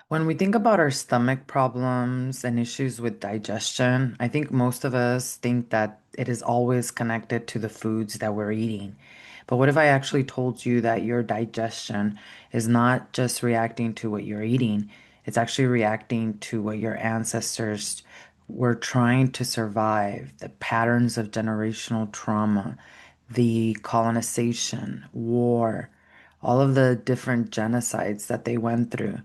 When we think about our stomach problems and issues with digestion, I think most of us think that it is always connected to the foods that we're eating. But what if I actually told you that your digestion is not just reacting to what you're eating, it's actually reacting to what your ancestors were trying to survive, the patterns of generational trauma, the colonization, war, all of the different genocides that they went through.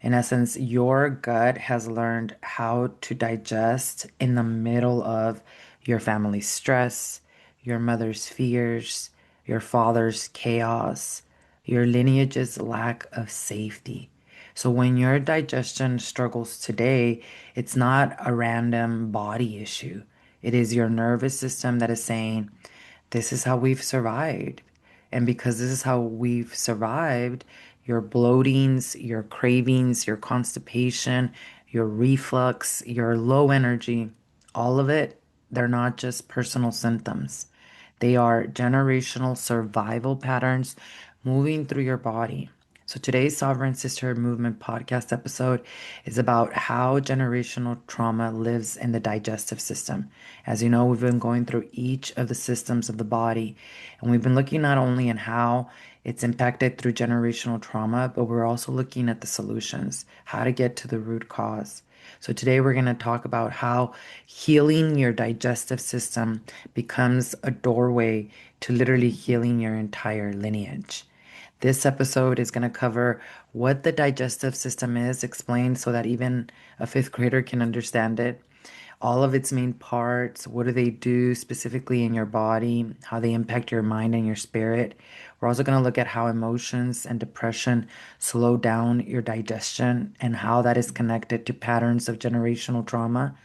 In essence, your gut has learned how to digest in the middle of your family's stress, your mother's fears, your father's chaos, your lineage's lack of safety. So when your digestion struggles today, it's not a random body issue. It is your nervous system that is saying, this is how we've survived. And because this is how we've survived, your bloatings, your cravings, your constipation, your reflux, your low energy, all of it, they're not just personal symptoms. They are generational survival patterns moving through your body. So today's Sovereign Sisterhood Movement podcast episode is about how generational trauma lives in the digestive system. As you know, we've been going through each of the systems of the body, and we've been looking not only at how it's impacted through generational trauma, but we're also looking at the solutions, how to get to the root cause. So today we're going to talk about how healing your digestive system becomes a doorway to literally healing your entire lineage. This episode is going to cover what the digestive system is, explained so that even a fifth grader can understand it, all of its main parts, what do they do specifically in your body, how they impact your mind and your spirit. We're also going to look at how emotions and depression slow down your digestion and how that is connected to patterns of generational trauma.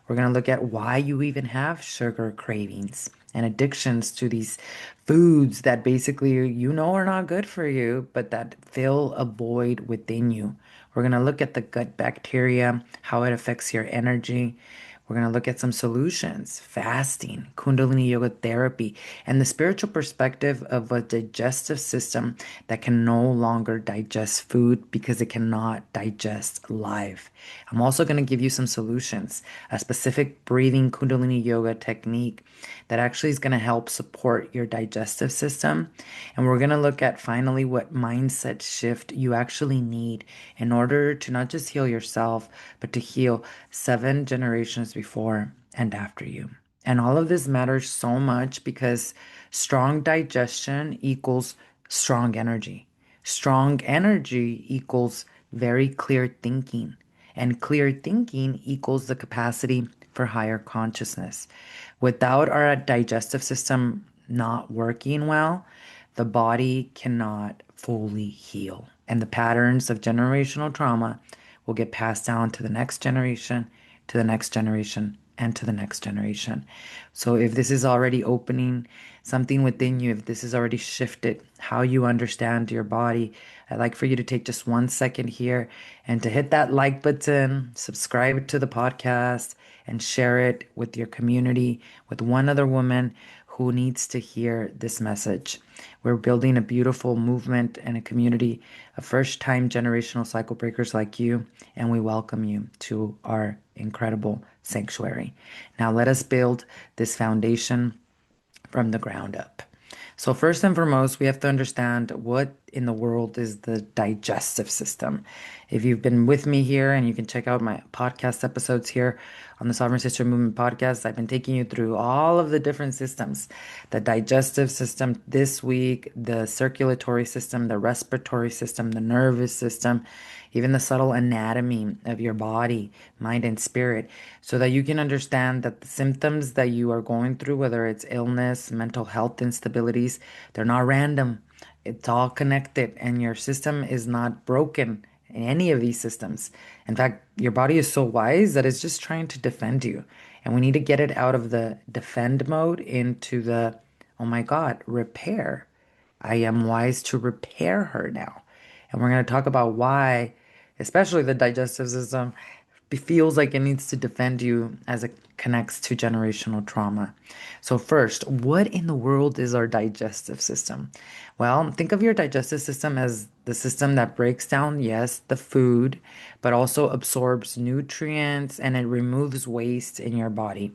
We're going to look at why you even have sugar cravings and addictions to these foods that basically you know are not good for you, but that fill a void within you. We're going to look at the gut bacteria, how it affects your energy. We're going to look at some solutions, fasting, Kundalini yoga therapy, and the spiritual perspective of a digestive system that can no longer digest food because it cannot digest life. I'm also going to give you some solutions, a specific breathing Kundalini yoga technique that actually is going to help support your digestive system. And we're going to look at finally what mindset shift you actually need in order to not just heal yourself, but to heal 7 generations before and after you. And all of this matters so much because strong digestion equals strong energy. Strong energy equals very clear thinking. And clear thinking equals the capacity for higher consciousness. Without our digestive system not working well, the body cannot fully heal. And the patterns of generational trauma will get passed down to the next generation, to the next generation, and to the next generation. So if this is already opening something within you, if this has already shifted how you understand your body, I'd like for you to take just 1 second here and to hit that like button, subscribe to the podcast, and share it with your community, with one other woman who needs to hear this message. We're building a beautiful movement and a community of first time generational cycle breakers like you, and we welcome you to our incredible sanctuary. Now, let us build this foundation from the ground up. So, first and foremost, we have to understand what in the world is the digestive system. If you've been with me here, and you can check out my podcast episodes here on the Sovereign Sister Movement podcast, I've been taking you through all of the different systems, the digestive system this week, the circulatory system, the respiratory system, the nervous system, even the subtle anatomy of your body, mind, and spirit, so that you can understand that the symptoms that you are going through, whether it's illness, mental health instabilities, they're not random. It's all connected, and your system is not broken in any of these systems. In fact, your body is so wise that it's just trying to defend you. And we need to get it out of the defend mode into the, oh my God, repair. I am wise to repair her now. And we're going to talk about why, especially the digestive system, feels like it needs to defend you as it connects to generational trauma. So, first, what in the world is our digestive system? Well, think of your digestive system as the system that breaks down, yes, the food, but also absorbs nutrients and it removes waste in your body.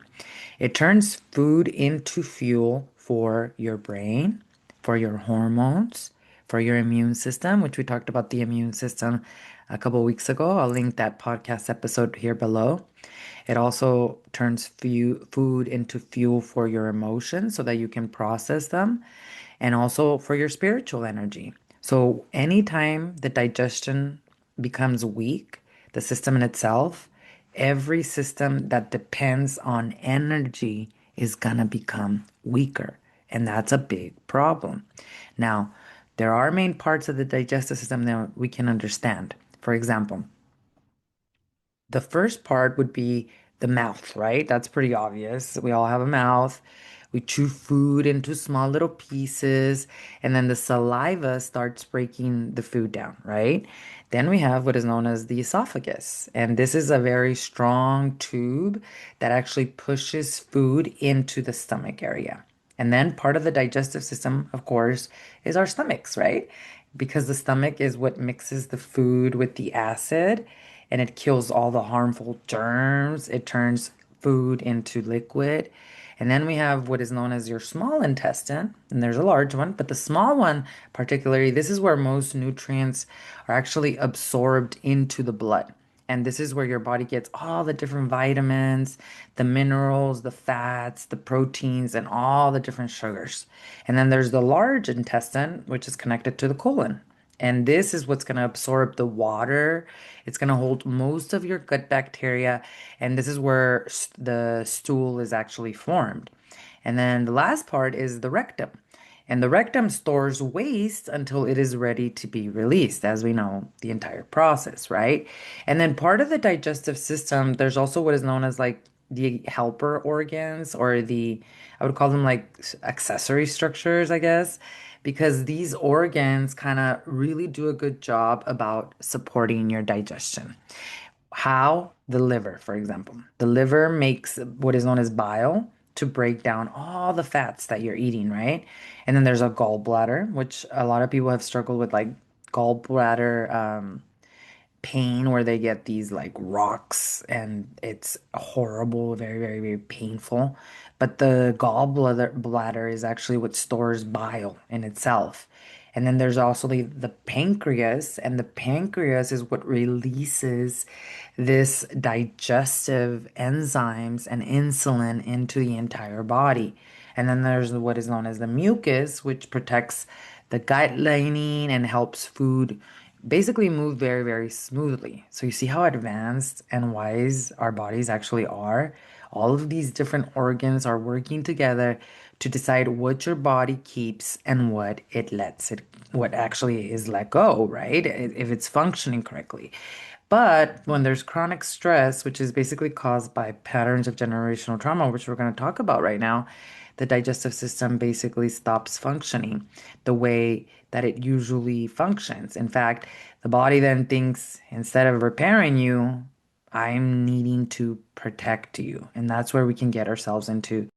It turns food into fuel for your brain, for your hormones, for your immune system, which we talked about the immune system a couple of weeks ago. I'll link that podcast episode here below. It also turns food into fuel for your emotions so that you can process them and also for your spiritual energy. So, anytime the digestion becomes weak, the system in itself, every system that depends on energy is gonna become weaker. And that's a big problem. Now, there are main parts of the digestive system that we can understand. For example, the first part would be the mouth, right? That's pretty obvious. We all have a mouth. We chew food into small little pieces, and then the saliva starts breaking the food down, right? Then we have what is known as the esophagus, and this is a very strong tube that actually pushes food into the stomach area. And then part of the digestive system, of course, is our stomachs, right? Because the stomach is what mixes the food with the acid and it kills all the harmful germs. It turns food into liquid. And then we have what is known as your small intestine, and there's a large one, but the small one, particularly, this is where most nutrients are actually absorbed into the blood. And this is where your body gets all the different vitamins, the minerals, the fats, the proteins, and all the different sugars. And then there's the large intestine, which is connected to the colon. And this is what's going to absorb the water. It's going to hold most of your gut bacteria. And this is where the stool is actually formed. And then the last part is the rectum. And the rectum stores waste until it is ready to be released, as we know the entire process, right? And then part of the digestive system, there's also what is known as like the helper organs or I would call them like accessory structures, I guess, because these organs kind of really do a good job about supporting your digestion. How? The liver, for example. The liver makes what is known as bile to break down all the fats that you're eating, right? And then there's a gallbladder, which a lot of people have struggled with, like gallbladder pain where they get these like rocks and it's horrible, very, very, very painful. But the gallbladder is actually what stores bile in itself. And then there's also the pancreas, and the pancreas is what releases this digestive enzymes and insulin into the entire body. And then there's what is known as the mucus, which protects the gut lining and helps food basically move very, very smoothly. So you see how advanced and wise our bodies actually are. All of these different organs are working together to decide what your body keeps and what actually is let go, right? If it's functioning correctly. But when there's chronic stress, which is basically caused by patterns of generational trauma, which we're going to talk about right now, the digestive system basically stops functioning the way that it usually functions. In fact, the body then thinks instead of repairing you, I'm needing to protect you. And that's where we can get ourselves into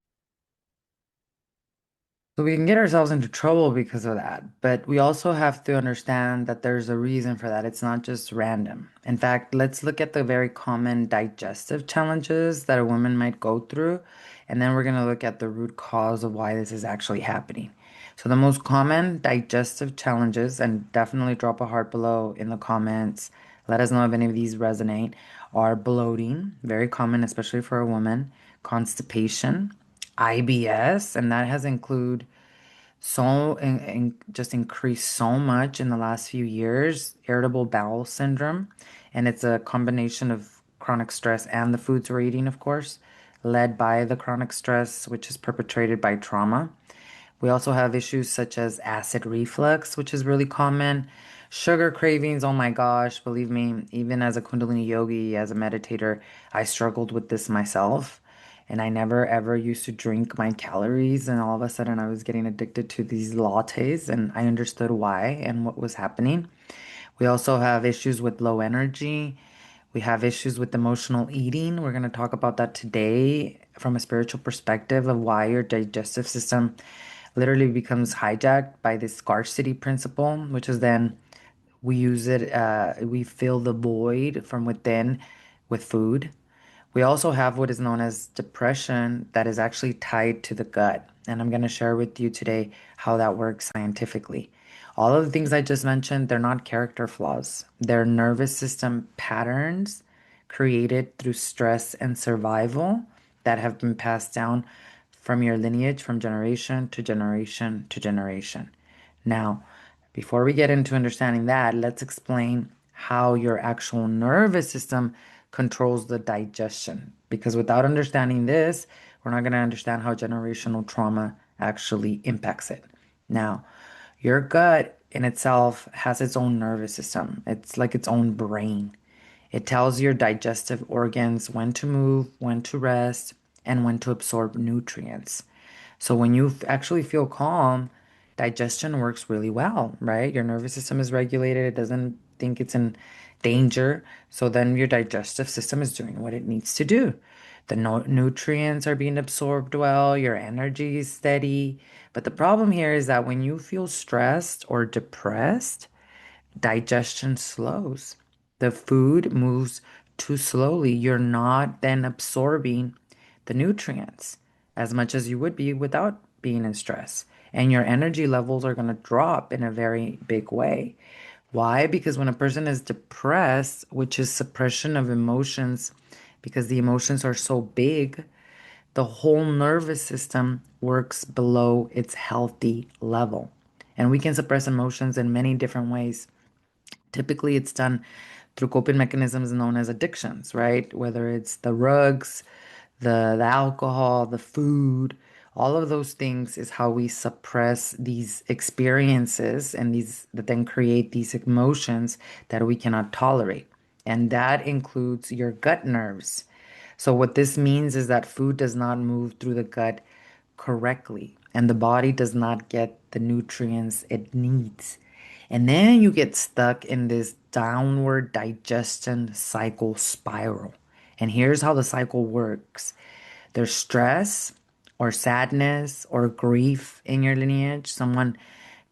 so we can get ourselves into trouble because of that. But we also have to understand that there's a reason for that. It's not just random. In fact, let's look at the very common digestive challenges that a woman might go through. And then we're going to look at the root cause of why this is actually happening. So the most common digestive challenges, and definitely drop a heart below in the comments. Let us know if any of these resonate, are bloating, very common, especially for a woman, constipation, IBS, and that has include just increased so much in the last few years, irritable bowel syndrome, and it's a combination of chronic stress and the foods we're eating, of course, led by the chronic stress, which is perpetrated by trauma. We also have issues such as acid reflux, which is really common. Sugar cravings, oh my gosh, believe me, even as a Kundalini yogi, as a meditator, I struggled with this myself. And I never ever used to drink my calories, and all of a sudden I was getting addicted to these lattes, and I understood why and what was happening. We also have issues with low energy. We have issues with emotional eating. We're going to talk about that today from a spiritual perspective of why your digestive system literally becomes hijacked by this scarcity principle, which is then we use it, we fill the void from within with food. We also have what is known as depression that is actually tied to the gut. And I'm going to share with you today how that works scientifically. All of the things I just mentioned, they're not character flaws. They're nervous system patterns created through stress and survival that have been passed down from your lineage from generation to generation to generation. Now, before we get into understanding that, let's explain how your actual nervous system controls the digestion. Because without understanding this, we're not going to understand how generational trauma actually impacts it. Now, your gut in itself has its own nervous system, it's like its own brain. It tells your digestive organs when to move, when to rest, and when to absorb nutrients. So when you actually feel calm, digestion works really well, right? Your nervous system is regulated, it doesn't think it's in danger. So then your digestive system is doing what it needs to do. The nutrients are being absorbed well, your energy is steady. But the problem here is that when you feel stressed or depressed, digestion slows. The food moves too slowly. You're not then absorbing the nutrients as much as you would be without being in stress. And your energy levels are going to drop in a very big way. Why? Because when a person is depressed, which is suppression of emotions, because the emotions are so big, the whole nervous system works below its healthy level. And we can suppress emotions in many different ways. Typically, it's done through coping mechanisms known as addictions, right? Whether it's the rugs, the alcohol, the food, all of those things is how we suppress these experiences and these that then create these emotions that we cannot tolerate. And that includes your gut nerves. So what this means is that food does not move through the gut correctly and the body does not get the nutrients it needs. And then you get stuck in this downward digestion cycle spiral. And here's how the cycle works. There's stress or sadness or grief in your lineage, someone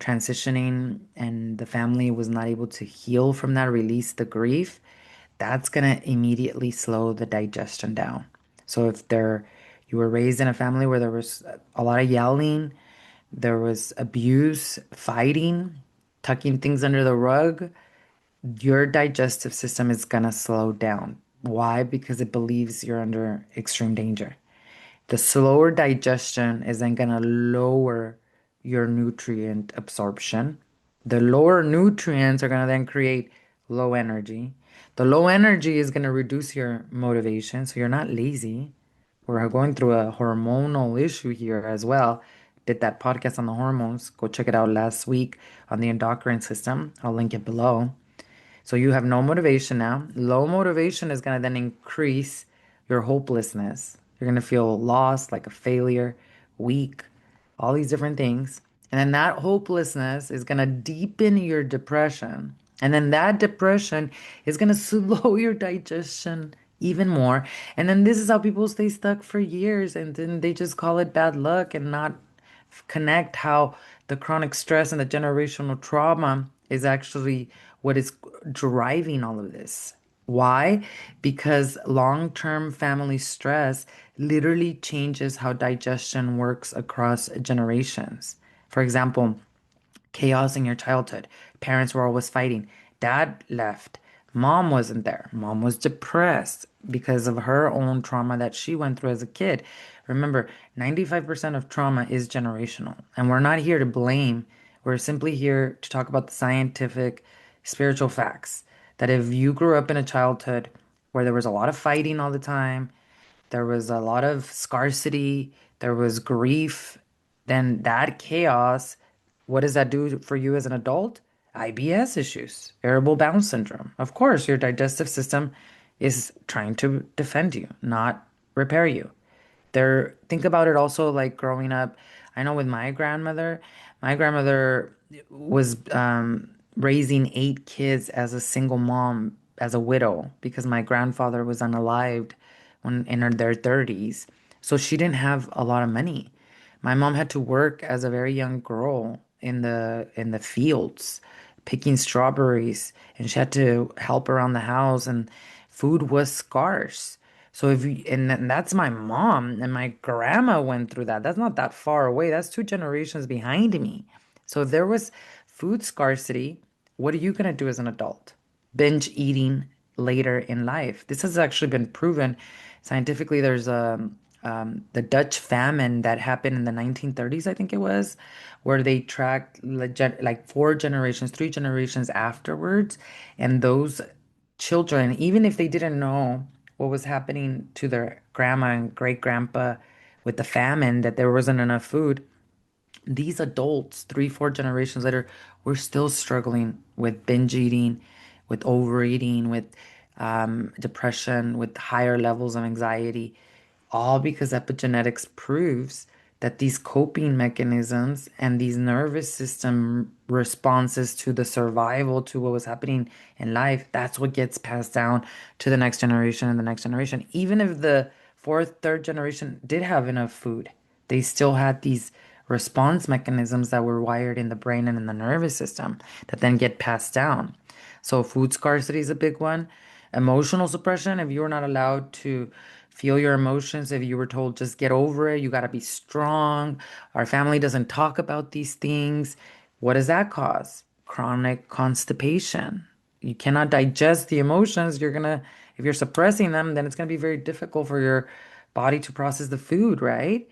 transitioning and the family was not able to heal from that, release the grief. That's going to immediately slow the digestion down. So if you were raised in a family where there was a lot of yelling, there was abuse, fighting, tucking things under the rug, your digestive system is gonna slow down. Why? Because it believes you're under extreme danger. The slower digestion is then gonna lower your nutrient absorption. The lower nutrients are gonna then create low energy. The low energy is gonna reduce your motivation, so you're not lazy. We're going through a hormonal issue here as well. Did that podcast on the hormones. Go check it out last week on the endocrine system. I'll link it below. So you have no motivation now. Low motivation is going to then increase your hopelessness. You're going to feel lost, like a failure, weak, all these different things. And then that hopelessness is going to deepen your depression. And then that depression is going to slow your digestion even more. And then this is how people stay stuck for years and then they just call it bad luck and not connect how the chronic stress and the generational trauma is actually what is driving all of this. Why? Because long term family stress literally changes how digestion works across generations. For example, chaos in your childhood. Parents were always fighting. Dad left. Mom wasn't there. Mom was depressed because of her own trauma that she went through as a kid. Remember, 95% of trauma is generational. And we're not here to blame. We're simply here to talk about the scientific, spiritual facts. That if you grew up in a childhood where there was a lot of fighting all the time, there was a lot of scarcity, there was grief, then that chaos, what does that do for you as an adult? IBS issues, irritable bowel syndrome. Of course, your digestive system is trying to defend you, not repair you. Think about it also like growing up. I know with my grandmother was raising 8 kids as a single mom as a widow because my grandfather was unalived when in their 30s. So she didn't have a lot of money. My mom had to work as a very young girl in the fields picking strawberries, and she had to help around the house, and food was scarce. So if you, and that's my mom and my grandma went through that. That's not that far away. That's two generations behind me. So if there was food scarcity, what are you going to do as an adult? Binge eating later in life. This has actually been proven scientifically. There's the Dutch famine that happened in the 1930s, I think it was, where they tracked like four generations, three generations afterwards. And those children, even if they didn't know what was happening to their grandma and great grandpa with the famine, that there wasn't enough food, these adults, three, four generations later, were still struggling with binge eating, with overeating, with depression, with higher levels of anxiety, all because epigenetics proves that these coping mechanisms and these nervous system responses to the survival to what was happening in life, that's what gets passed down to the next generation and the next generation. Even if the fourth, third generation did have enough food, they still had these response mechanisms that were wired in the brain and in the nervous system that then get passed down. So food scarcity is a big one. Emotional suppression, if you're not allowed to feel your emotions, if you were told just get over it, you got to be strong. Our family doesn't talk about these things. What does that cause? Chronic constipation. You cannot digest the emotions. If you're suppressing them, then it's going to be very difficult for your body to process the food, right?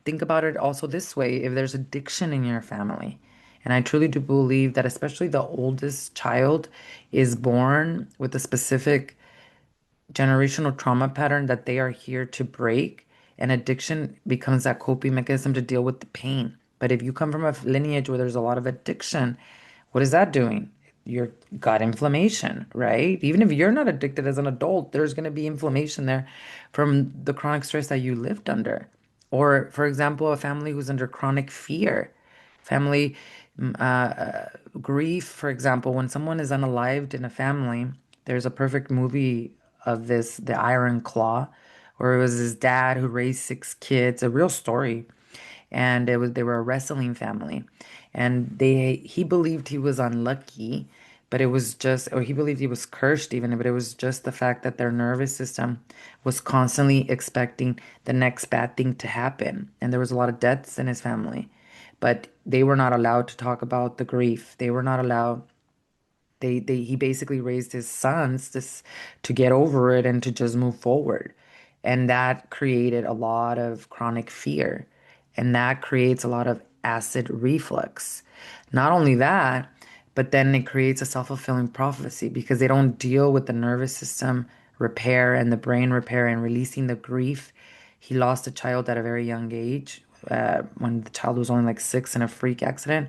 Think about it also this way, if there's addiction in your family. And I truly do believe that especially the oldest child is born with a specific generational trauma pattern that they are here to break, and addiction becomes that coping mechanism to deal with the pain. But if you come from a lineage where there's a lot of addiction, what is that doing? Your gut inflammation, right? Even if you're not addicted as an adult, there's going to be inflammation there from the chronic stress that you lived under. Or, for example, a family who's under chronic fear, family grief, for example, when someone is unalived in a family, there's a perfect movie of this, The Iron Claw, where it was his dad who raised six kids, a real story. And they were a wrestling family. And he believed he was unlucky, but it was just, or he believed he was cursed even, but it was just the fact that their nervous system was constantly expecting the next bad thing to happen. And there was a lot of deaths in his family, but they were not allowed to talk about the grief. They were not allowed. He basically raised his sons to get over it and to just move forward. And that created a lot of chronic fear. And that creates a lot of acid reflux. Not only that, but then it creates a self-fulfilling prophecy because they don't deal with the nervous system repair and the brain repair and releasing the grief. He lost a child at a very young age, when the child was only like 6 in a freak accident.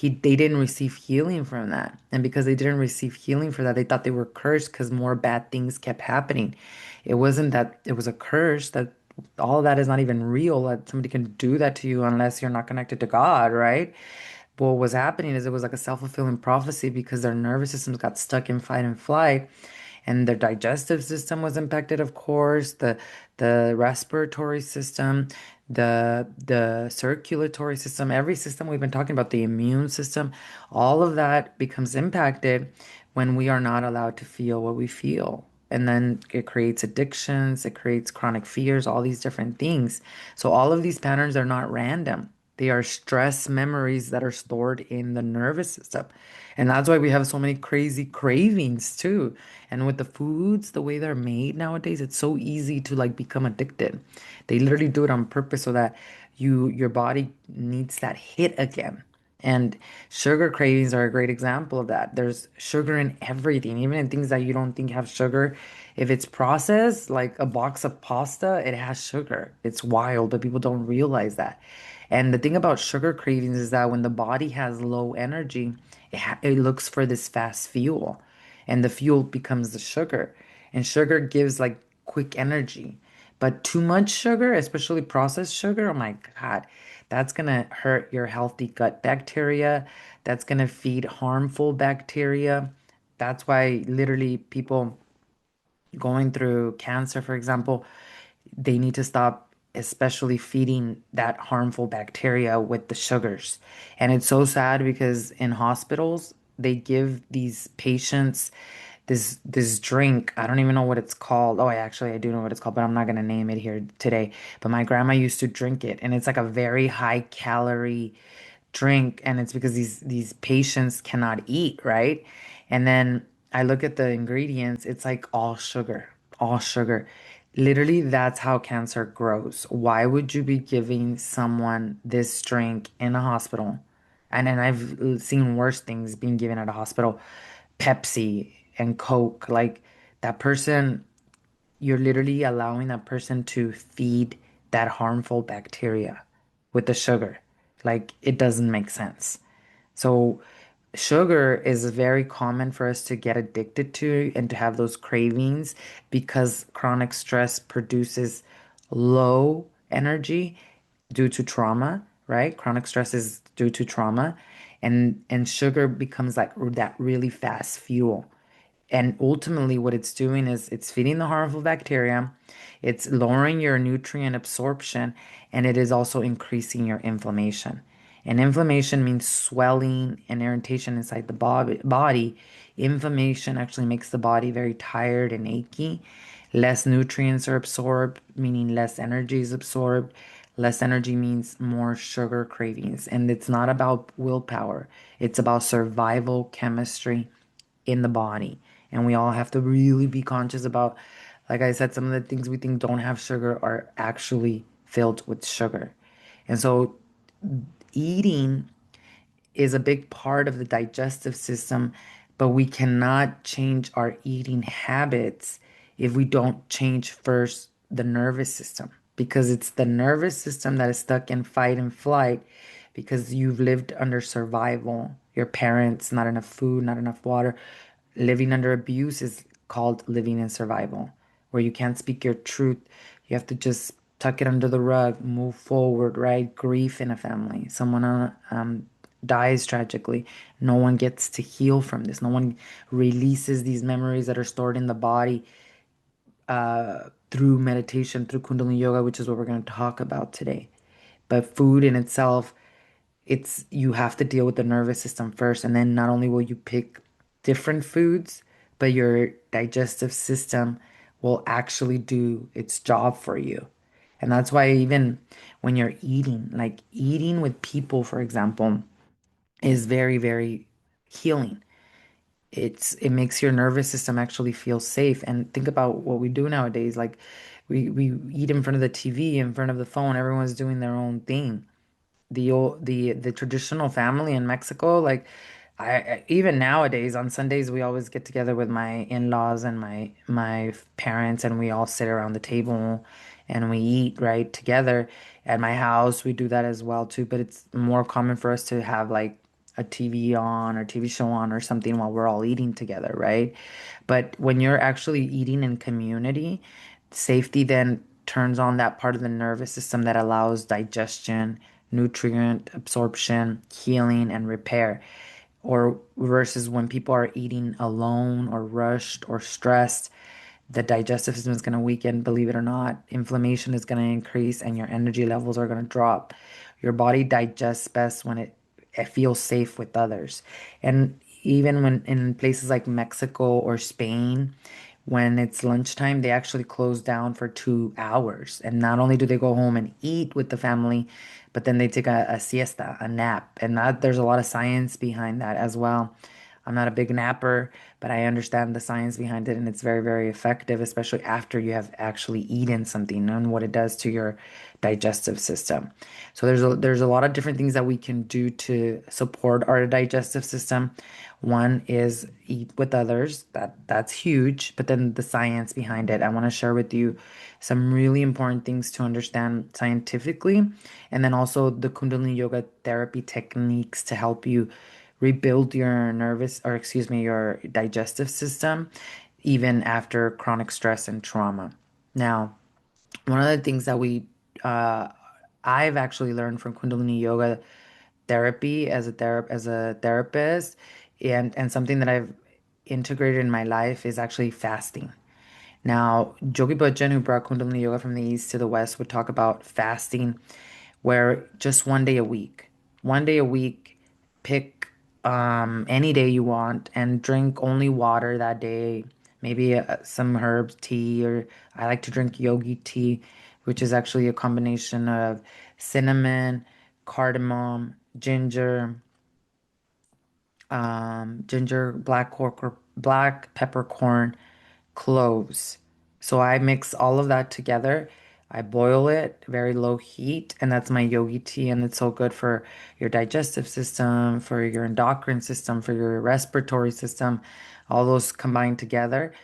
They didn't receive healing from that. And because they didn't receive healing for that, they thought they were cursed because more bad things kept happening. It wasn't that it was a curse, that all of that is not even real, that somebody can do that to you unless you're not connected to God, right? But what was happening is it was like a self-fulfilling prophecy because their nervous systems got stuck in fight and flight, and their digestive system was impacted, of course, the respiratory system, the circulatory system, every system we've been talking about, the immune system, all of that becomes impacted when we are not allowed to feel what we feel. And then it creates addictions, it creates chronic fears, all these different things. So all of these patterns are not random. They are stress memories that are stored in the nervous system. And that's why we have so many crazy cravings too. And with the foods, the way they're made nowadays, it's so easy to like become addicted. They literally do it on purpose so that your body needs that hit again. And sugar cravings are a great example of that. There's sugar in everything, even in things that you don't think have sugar. If it's processed, like a box of pasta, it has sugar. It's wild, but people don't realize that. And the thing about sugar cravings is that when the body has low energy, it looks for this fast fuel, and the fuel becomes the sugar. And sugar gives like quick energy. But too much sugar, especially processed sugar, oh my God, that's gonna hurt your healthy gut bacteria. That's gonna feed harmful bacteria. That's why literally people going through cancer, for example, they need to stop, especially feeding that harmful bacteria with the sugars. And it's so sad because in hospitals, they give these patients this drink. I don't even know what it's called. Oh, I do know what it's called, but I'm not gonna name it here today. But my grandma used to drink it, and it's like a very high calorie drink, and it's because these patients cannot eat, right? And then I look at the ingredients, it's like all sugar, all sugar. Literally, that's how cancer grows. Why would you be giving someone this drink in a hospital? And then I've seen worse things being given at a hospital. Pepsi and Coke, like that person, you're literally allowing that person to feed that harmful bacteria with the sugar. Like it doesn't make sense. So sugar is very common for us to get addicted to and to have those cravings because chronic stress produces low energy due to trauma, right? Chronic stress is due to trauma and sugar becomes like that really fast fuel. And ultimately, what it's doing is it's feeding the harmful bacteria, it's lowering your nutrient absorption, and it is also increasing your inflammation. And inflammation means swelling and irritation inside the body. Inflammation actually makes the body very tired and achy. Less nutrients are absorbed, meaning less energy is absorbed. Less energy means more sugar cravings. And it's not about willpower, it's about survival chemistry in the body. And we all have to really be conscious about, like I said, some of the things we think don't have sugar are actually filled with sugar. And so eating is a big part of the digestive system, but we cannot change our eating habits if we don't change first the nervous system, because it's the nervous system that is stuck in fight and flight because you've lived under survival. Your parents, not enough food, not enough water. Living under abuse is called living in survival, where you can't speak your truth. You have to just tuck it under the rug, move forward, right? Grief in a family. Someone dies tragically. No one gets to heal from this. No one releases these memories that are stored in the body through meditation, through Kundalini Yoga, which is what we're going to talk about today. But food in itself, it's you have to deal with the nervous system first, and then not only will you pick different foods, but your digestive system will actually do its job for you. And that's why even when you're eating, like eating with people, for example, is very, very healing. It makes your nervous system actually feel safe. And think about what we do nowadays. Like we eat in front of the TV, in front of the phone, everyone's doing their own thing. The traditional family in Mexico, like even nowadays on Sundays we always get together with my in-laws and my parents, and we all sit around the table and we eat right together. At my house we do that as well too, but it's more common for us to have like a TV on or TV show on or something while we're all eating together, right? But when you're actually eating in community, safety then turns on that part of the nervous system that allows digestion, nutrient absorption, healing, and repair. Or versus when people are eating alone or rushed or stressed, the digestive system is going to weaken, believe it or not. Inflammation is going to increase and your energy levels are going to drop. Your body digests best when it feels safe with others. And even when in places like Mexico or Spain, when it's lunchtime, they actually close down for 2 hours. And not only do they go home and eat with the family, but then they take a siesta, a nap. And that there's a lot of science behind that as well. I'm not a big napper, but I understand the science behind it, and it's very, very effective, especially after you have actually eaten something and what it does to your digestive system. So there's a lot of different things that we can do to support our digestive system. One is eat with others. That's huge, but then the science behind it. I want to share with you some really important things to understand scientifically, and then also the Kundalini Yoga therapy techniques to help you rebuild your nervous, or excuse me, your digestive system even after chronic stress and trauma. Now, one of the things that uh, I've actually learned from Kundalini Yoga therapy as a therapist, and something that I've integrated in my life is actually fasting. Now, Yogi Bhajan, who brought Kundalini Yoga from the east to the west, would talk about fasting, where just 1 day a week, 1 day a week, pick any day you want and drink only water that day. Maybe some herb tea, or I like to drink yogi tea, which is actually a combination of cinnamon, cardamom, ginger, black peppercorn, cloves. So I mix all of that together. I boil it very low heat, and that's my yogi tea. And it's so good for your digestive system, for your endocrine system, for your respiratory system, all those combined together.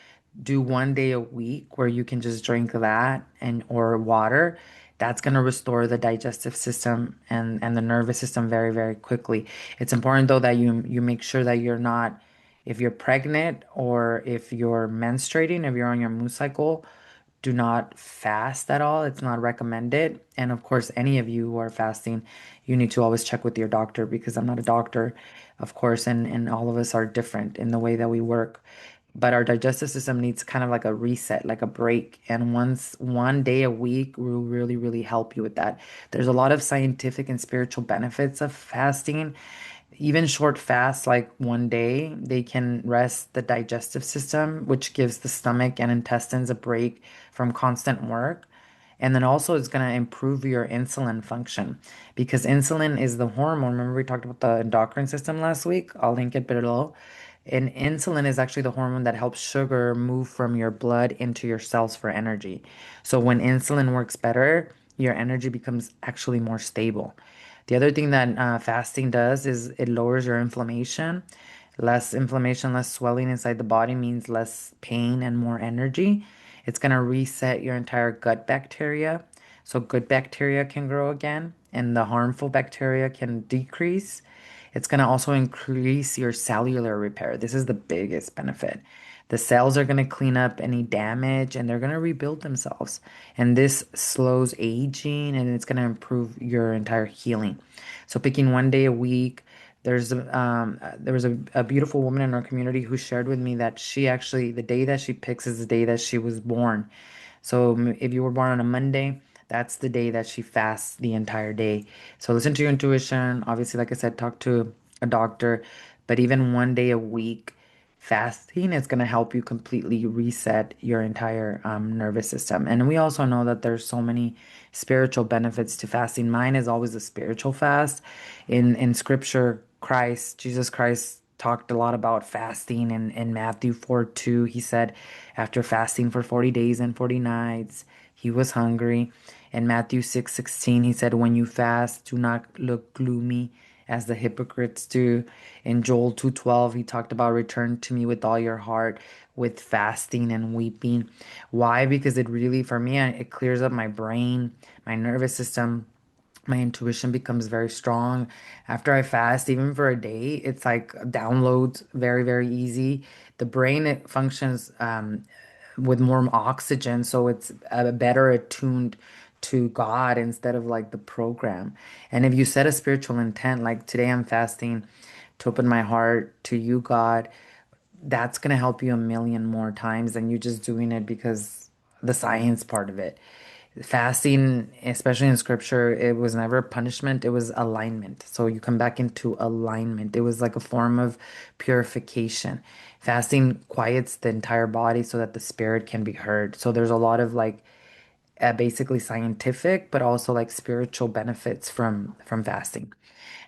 Do 1 day a week where you can just drink that and or water. That's going to restore the digestive system and the nervous system very, very quickly. It's important though that you make sure that you're not, if you're pregnant or if you're menstruating, if you're on your moon cycle, do not fast at all. It's not recommended. And of course, any of you who are fasting, you need to always check with your doctor because I'm not a doctor, of course, and all of us are different in the way that we work. But our digestive system needs kind of like a reset, like a break. And once 1 day a week will really, really help you with that. There's a lot of scientific and spiritual benefits of fasting. Even short fasts, like 1 day, they can rest the digestive system, which gives the stomach and intestines a break from constant work. And then also it's going to improve your insulin function because insulin is the hormone. Remember we talked about the endocrine system last week? I'll link it below. And insulin is actually the hormone that helps sugar move from your blood into your cells for energy. So when insulin works better, your energy becomes actually more stable. The other thing that fasting does is it lowers your inflammation. Less inflammation, less swelling inside the body means less pain and more energy. It's going to reset your entire gut bacteria. So good bacteria can grow again and the harmful bacteria can decrease. It's going to also increase your cellular repair. This is the biggest benefit. The cells are going to clean up any damage and they're going to rebuild themselves. And this slows aging and it's going to improve your entire healing. So picking 1 day a week, there was a beautiful woman in our community who shared with me that she actually, the day that she picks is the day that she was born. So if you were born on a Monday, that's the day that she fasts the entire day. So listen to your intuition. Obviously, like I said, talk to a doctor, but even 1 day a week fasting is going to help you completely reset your entire nervous system. And we also know that there's so many spiritual benefits to fasting. Mine is always a spiritual fast. In scripture, Jesus Christ talked a lot about fasting in Matthew 4:2. He said, after fasting for 40 days and 40 nights, he was hungry. In Matthew 6:16, he said, when you fast, do not look gloomy as the hypocrites do. In Joel 2:12, he talked about return to me with all your heart, with fasting and weeping. Why? Because it really, for me, it clears up my brain, my nervous system. My intuition becomes very strong after I fast, even for a day. It's like downloads very, very easy. The brain, it functions with more oxygen, so it's better attuned to God instead of like the program. And if you set a spiritual intent, like today I'm fasting to open my heart to you, God, that's gonna help you a million more times than you just doing it because the science part of it. Fasting, especially in scripture, it was never punishment, it was alignment. So you come back into alignment. It was like a form of purification. Fasting quiets the entire body so that the spirit can be heard. So there's a lot of like basically scientific, but also like spiritual benefits from fasting.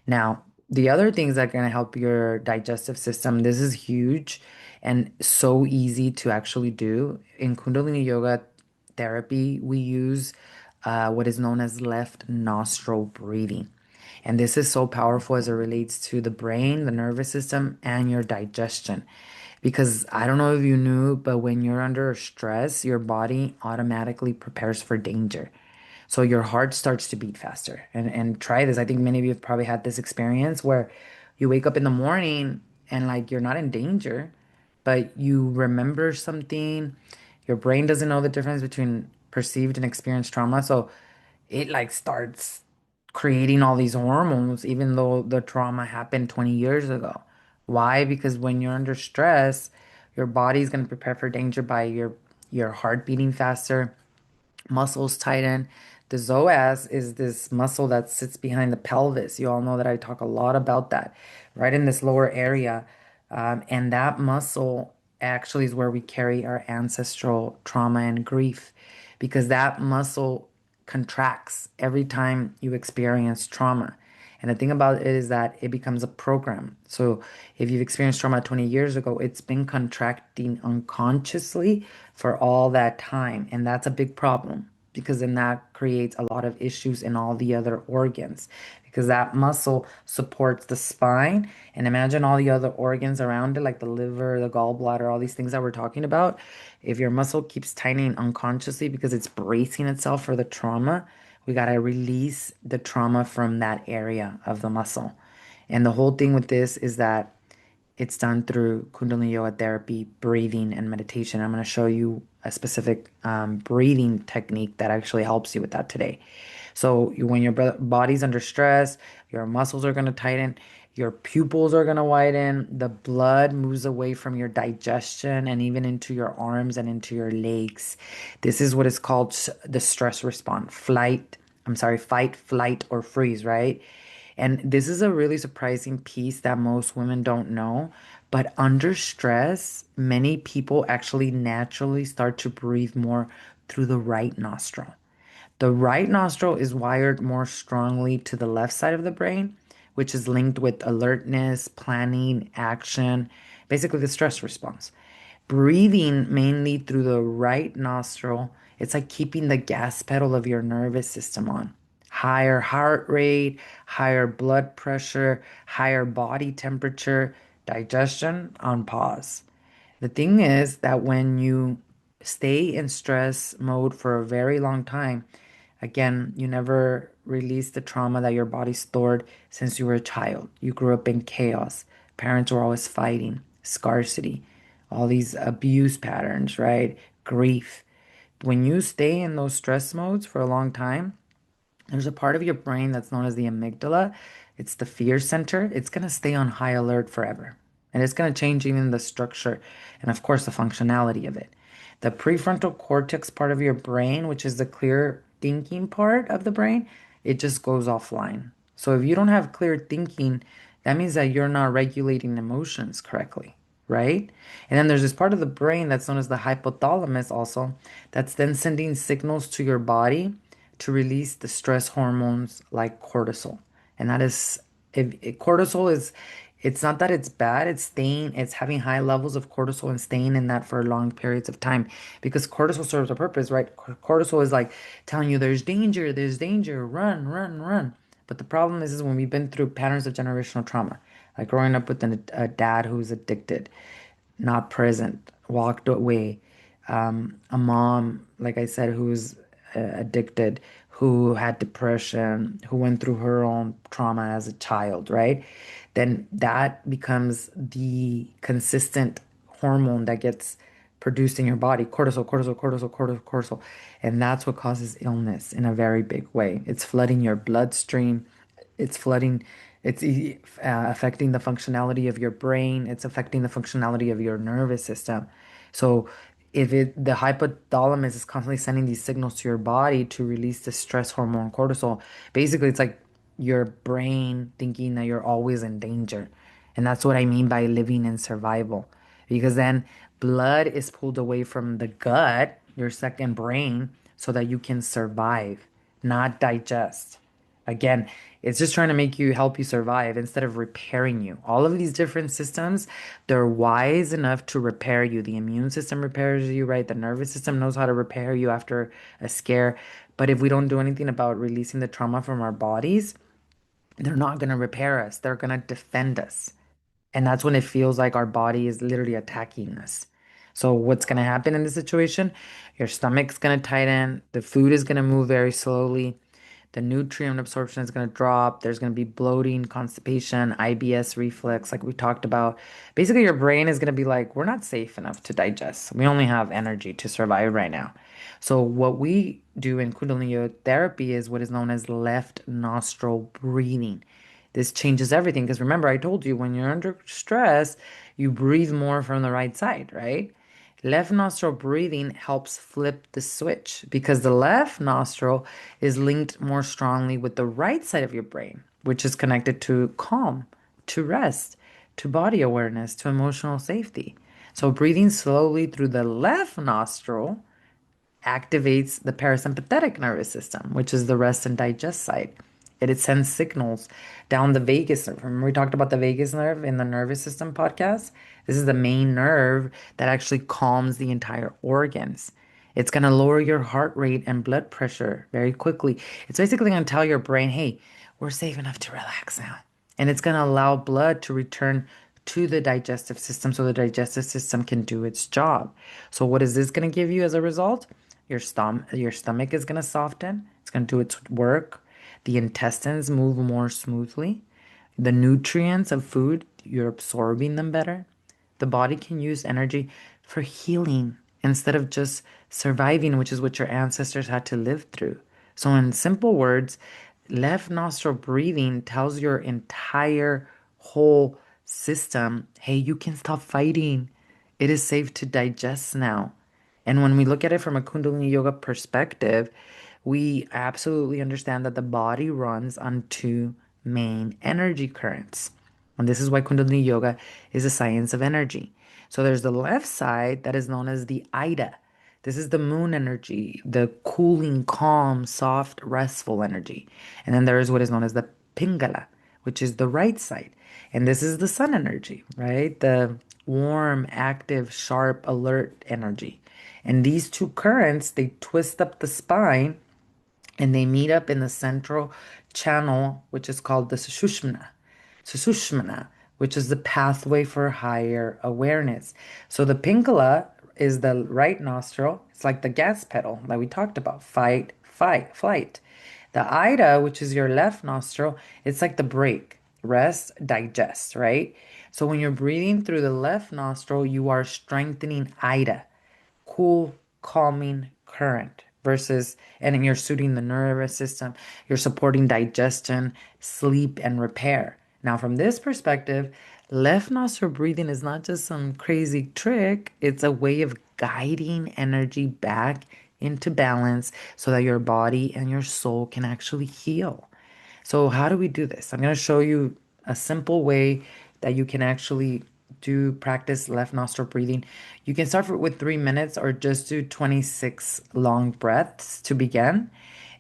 Now, the other things that are going to help your digestive system, this is huge and so easy to actually do. In Kundalini Yoga therapy, we use what is known as left nostril breathing. And this is so powerful as it relates to the brain, the nervous system, and your digestion. Because I don't know if you knew, but when you're under stress, your body automatically prepares for danger. So your heart starts to beat faster. And try this. I think many of you have probably had this experience where you wake up in the morning and like you're not in danger, but you remember something. Your brain doesn't know the difference between perceived and experienced trauma. So it like starts creating all these hormones, even though the trauma happened 20 years ago. Why? Because when you're under stress, your body's going to prepare for danger by your heart beating faster, muscles tighten. The psoas is this muscle that sits behind the pelvis. You all know that I talk a lot about that, right in this lower area. And that muscle actually is where we carry our ancestral trauma and grief because that muscle contracts every time you experience trauma. And the thing about it is that it becomes a program. So if you've experienced trauma 20 years ago, it's been contracting unconsciously for all that time. And that's a big problem because then that creates a lot of issues in all the other organs because that muscle supports the spine. And imagine all the other organs around it, like the liver, the gallbladder, all these things that we're talking about. If your muscle keeps tightening unconsciously because it's bracing itself for the trauma, we got to release the trauma from that area of the muscle. And the whole thing with this is that it's done through Kundalini Yoga therapy, breathing, and meditation. I'm going to show you a specific breathing technique that actually helps you with that today. So, when your body's under stress, your muscles are going to tighten, your pupils are going to widen, the blood moves away from your digestion and even into your arms and into your legs. This is what is called the stress response fight, flight, or freeze, right? And this is a really surprising piece that most women don't know. But under stress, many people actually naturally start to breathe more through the right nostril. The right nostril is wired more strongly to the left side of the brain, which is linked with alertness, planning, action, basically the stress response. Breathing mainly through the right nostril, it's like keeping the gas pedal of your nervous system on. Higher heart rate, higher blood pressure, higher body temperature, digestion on pause. The thing is that when you stay in stress mode for a very long time, again, you never release the trauma that your body stored since you were a child. You grew up in chaos. Parents were always fighting, scarcity, all these abuse patterns, right? Grief. When you stay in those stress modes for a long time, there's a part of your brain that's known as the amygdala. It's the fear center. It's going to stay on high alert forever. And it's going to change even the structure and, of course, the functionality of it. The prefrontal cortex part of your brain, which is the clear thinking part of the brain, it just goes offline. So if you don't have clear thinking, that means that you're not regulating emotions correctly, right? And then there's this part of the brain that's known as the hypothalamus also, that's then sending signals to your body to release the stress hormones like cortisol. And that is, if cortisol is, it's not that it's bad, it's having high levels of cortisol and staying in that for long periods of time because cortisol serves a purpose, right? Cortisol is like telling you there's danger, run, run, run. But the problem is when we've been through patterns of generational trauma, like growing up with a dad who's addicted, not present, walked away. A mom, like I said, who's addicted, who had depression, who went through her own trauma as a child, right? Then that becomes the consistent hormone that gets produced in your body cortisol, cortisol, cortisol, cortisol, cortisol. And that's what causes illness in a very big way. It's flooding your bloodstream, it's flooding, affecting the functionality of your brain, it's affecting the functionality of your nervous system. So the hypothalamus is constantly sending these signals to your body to release the stress hormone cortisol. Basically, it's like your brain thinking that you're always in danger. And that's what I mean by living in survival. Because then blood is pulled away from the gut, your second brain, so that you can survive, not digest. Again, it's just trying to help you survive instead of repairing you. All of these different systems, they're wise enough to repair you. The immune system repairs you, right? The nervous system knows how to repair you after a scare. But if we don't do anything about releasing the trauma from our bodies, they're not going to repair us. They're going to defend us. And that's when it feels like our body is literally attacking us. So what's going to happen in this situation? Your stomach's going to tighten. The food is going to move very slowly. The nutrient absorption is going to drop. There's going to be bloating, constipation, IBS, reflux, like we talked about. Basically, your brain is going to be like, we're not safe enough to digest. We only have energy to survive right now. So, what we do in Kundalini Yoga therapy is what is known as left nostril breathing. This changes everything because remember, I told you when you're under stress, you breathe more from the right side, right? Left nostril breathing helps flip the switch because the left nostril is linked more strongly with the right side of your brain, which is connected to calm, to rest, to body awareness, to emotional safety. So, breathing slowly through the left nostril activates the parasympathetic nervous system, which is the rest and digest side. It sends signals down the vagus nerve. Remember, we talked about the vagus nerve in the nervous system podcast? This is the main nerve that actually calms the entire organs. It's going to lower your heart rate and blood pressure very quickly. It's basically going to tell your brain, hey, we're safe enough to relax now. And it's going to allow blood to return to the digestive system so the digestive system can do its job. So, what is this going to give you as a result? Your stomach is going to soften. It's going to do its work. The intestines move more smoothly. The nutrients of food, you're absorbing them better. The body can use energy for healing instead of just surviving, which is what your ancestors had to live through. So, in simple words, left nostril breathing tells your entire whole system, hey, you can stop fighting. It is safe to digest now. And when we look at it from a Kundalini Yoga perspective, we absolutely understand that the body runs on two main energy currents. And this is why Kundalini Yoga is a science of energy. So there's the left side that is known as the Ida. This is the moon energy, the cooling, calm, soft, restful energy. And then there is what is known as the Pingala, which is the right side. And this is the sun energy, right? The warm, active, sharp, alert energy. And these two currents, they twist up the spine and they meet up in the central channel, which is called the Sushumna, which is the pathway for higher awareness. So the Pingala is the right nostril. It's like the gas pedal that we talked about, fight, fight, flight. The Ida, which is your left nostril, it's like the brake, rest, digest, right? So when you're breathing through the left nostril, you are strengthening Ida, cool, calming current versus, and then you're soothing the nervous system, you're supporting digestion, sleep, and repair. Now, from this perspective, left nostril breathing is not just some crazy trick, it's a way of guiding energy back into balance so that your body and your soul can actually heal. So, how do we do this? I'm going to show you a simple way that you can actually do practice left nostril breathing. You can start with 3 minutes or just do 26 long breaths to begin.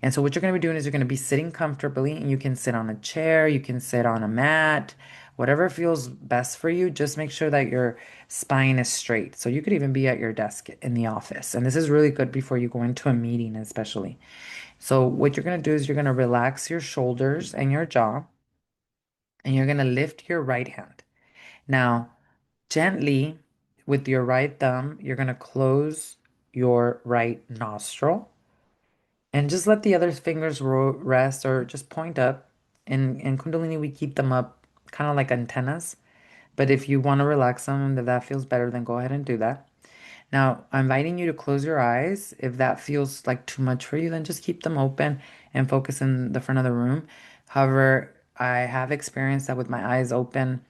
And so, what you're going to be doing is you're going to be sitting comfortably, and you can sit on a chair, you can sit on a mat, whatever feels best for you. Just make sure that your spine is straight. So, you could even be at your desk in the office. And this is really good before you go into a meeting, especially. So what you're going to do is you're going to relax your shoulders and your jaw, and you're going to lift your right hand. Now, gently with your right thumb, you're going to close your right nostril and just let the other fingers rest or just point up. In Kundalini, we keep them up kind of like antennas. But if you want to relax them and if that feels better, then go ahead and do that. Now, I'm inviting you to close your eyes. If that feels like too much for you, then just keep them open and focus in the front of the room. However, I have experienced that with my eyes open,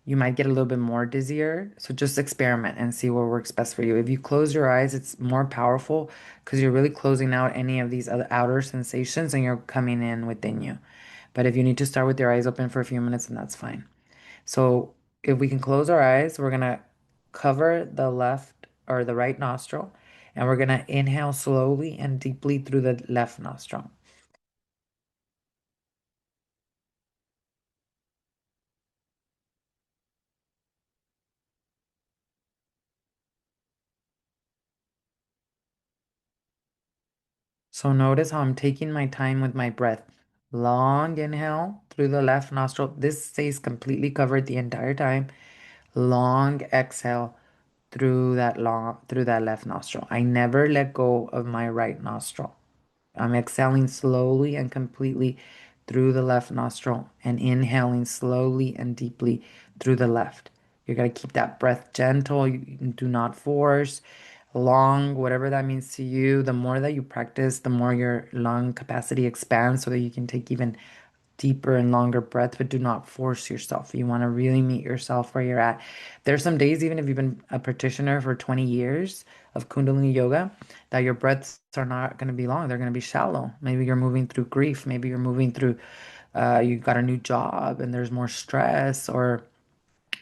you might get a little bit more dizzier. So just experiment and see what works best for you. If you close your eyes, it's more powerful because you're really closing out any of these other outer sensations and you're coming in within you. But if you need to start with your eyes open for a few minutes, then that's fine. So if we can close our eyes, we're gonna cover the left or the right nostril, and we're gonna inhale slowly and deeply through the left nostril. So notice how I'm taking my time with my breath. Long inhale through the left nostril. This stays completely covered the entire time. Long exhale through that left nostril. I never let go of my right nostril. I'm exhaling slowly and completely through the left nostril and inhaling slowly and deeply through the left. You're going to keep that breath gentle. You do not force. Long, whatever that means to you. The more that you practice, the more your lung capacity expands so that you can take even deeper and longer breath, but do not force yourself. You want to really meet yourself where you're at. There's some days, even if you've been a practitioner for 20 years of Kundalini yoga, that your breaths are not going to be long. They're going to be shallow. Maybe you're moving through grief. Maybe you're moving through, you got a new job and there's more stress, or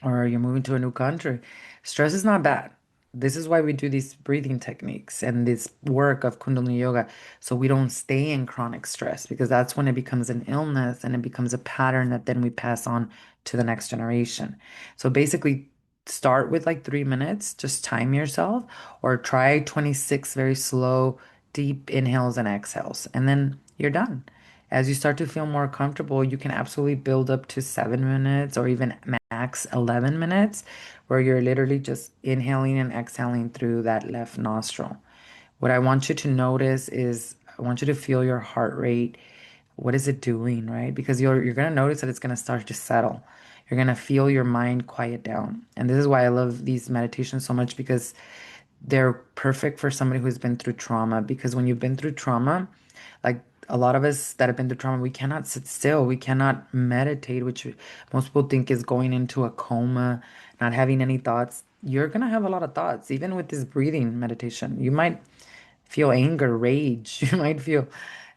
you're moving to a new country. Stress is not bad. This is why we do these breathing techniques and this work of Kundalini Yoga, so we don't stay in chronic stress, because that's when it becomes an illness and it becomes a pattern that then we pass on to the next generation. So basically, start with like 3 minutes, just time yourself, or try 26 very slow, deep inhales and exhales, and then you're done. As you start to feel more comfortable, you can absolutely build up to 7 minutes or even max 11 minutes, where you're literally just inhaling and exhaling through that left nostril. What I want you to notice is I want you to feel your heart rate. What is it doing, right? Because you're gonna notice that it's gonna start to settle. You're gonna feel your mind quiet down. And this is why I love these meditations so much, because they're perfect for somebody who's been through trauma. Because when you've been through trauma, like a lot of us that have been through trauma, we cannot sit still. We cannot meditate, which most people think is going into a coma, not having any thoughts. You're gonna have a lot of thoughts, even with this breathing meditation. You might feel anger, rage. You might feel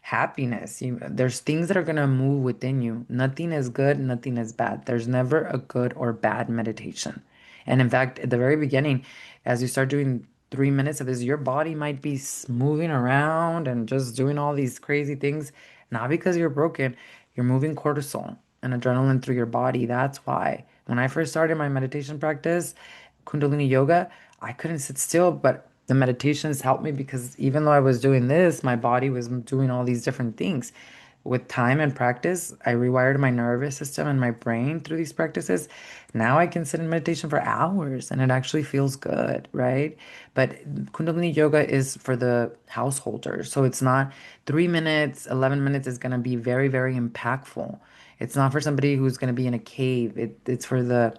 happiness. There's things that are going to move within you. Nothing is good, nothing is bad. There's never a good or bad meditation. And in fact, at the very beginning, as you start doing 3 minutes of this, your body might be moving around and just doing all these crazy things, not because you're broken. You're moving cortisol and adrenaline through your body. That's why. When I first started my meditation practice, Kundalini yoga, I couldn't sit still, but the meditations helped me, because even though I was doing this, my body was doing all these different things. With time and practice, I rewired my nervous system and my brain through these practices. Now I can sit in meditation for hours and it actually feels good, right? But Kundalini yoga is for the householder. So it's not 3 minutes, 11 minutes is going to be very, very impactful. It's not for somebody who's going to be in a cave. It's for the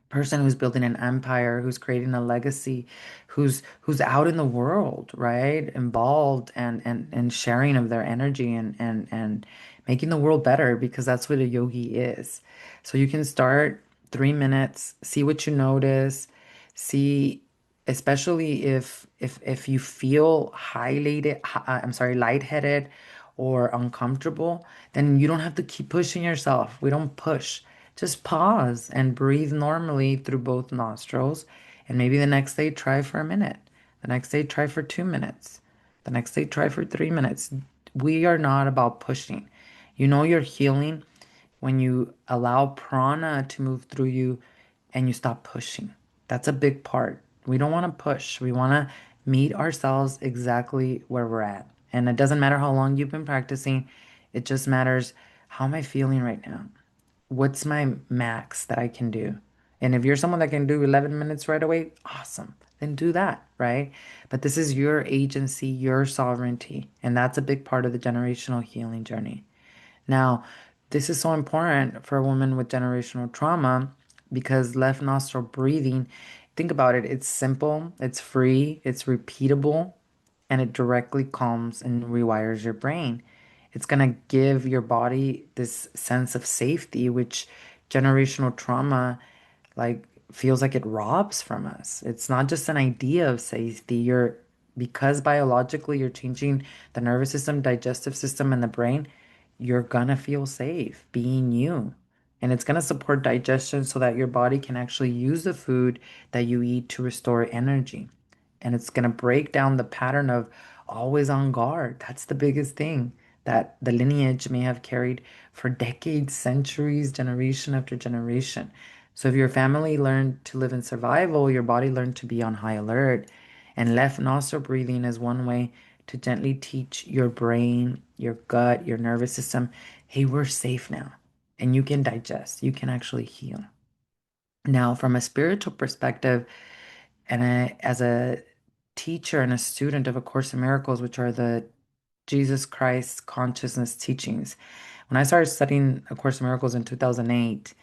person who's building an empire, who's creating a legacy, who's out in the world, right? Involved and sharing of their energy and making the world better, because that's what a yogi is. So you can start 3 minutes, see what you notice, see, especially if you feel lightheaded or uncomfortable, then you don't have to keep pushing yourself. We don't push. Just pause and breathe normally through both nostrils. And maybe the next day, try for a minute. The next day, try for 2 minutes. The next day, try for 3 minutes. We are not about pushing. You know you're healing when you allow prana to move through you and you stop pushing. That's a big part. We don't want to push. We want to meet ourselves exactly where we're at. And it doesn't matter how long you've been practicing, it just matters, how am I feeling right now? What's my max that I can do? And if you're someone that can do 11 minutes right away, awesome. Then do that, right? But this is your agency, your sovereignty. And that's a big part of the generational healing journey. Now, this is so important for a woman with generational trauma, because left nostril breathing, think about it, it's simple, it's free, it's repeatable, and it directly calms and rewires your brain. It's going to give your body this sense of safety, which generational trauma like feels like it robs from us. It's not just an idea of safety. Because biologically you're changing the nervous system, digestive system, and the brain, you're gonna feel safe being you. And it's gonna support digestion so that your body can actually use the food that you eat to restore energy. And it's gonna break down the pattern of always on guard. That's the biggest thing that the lineage may have carried for decades, centuries, generation after generation. So if your family learned to live in survival, your body learned to be on high alert. And left nostril breathing is one way to gently teach your brain, your gut, your nervous system, hey, we're safe now. And you can digest, you can actually heal. Now, from a spiritual perspective, as a teacher and a student of A Course in Miracles, which are the Jesus Christ consciousness teachings, when I started studying A Course in Miracles in 2008,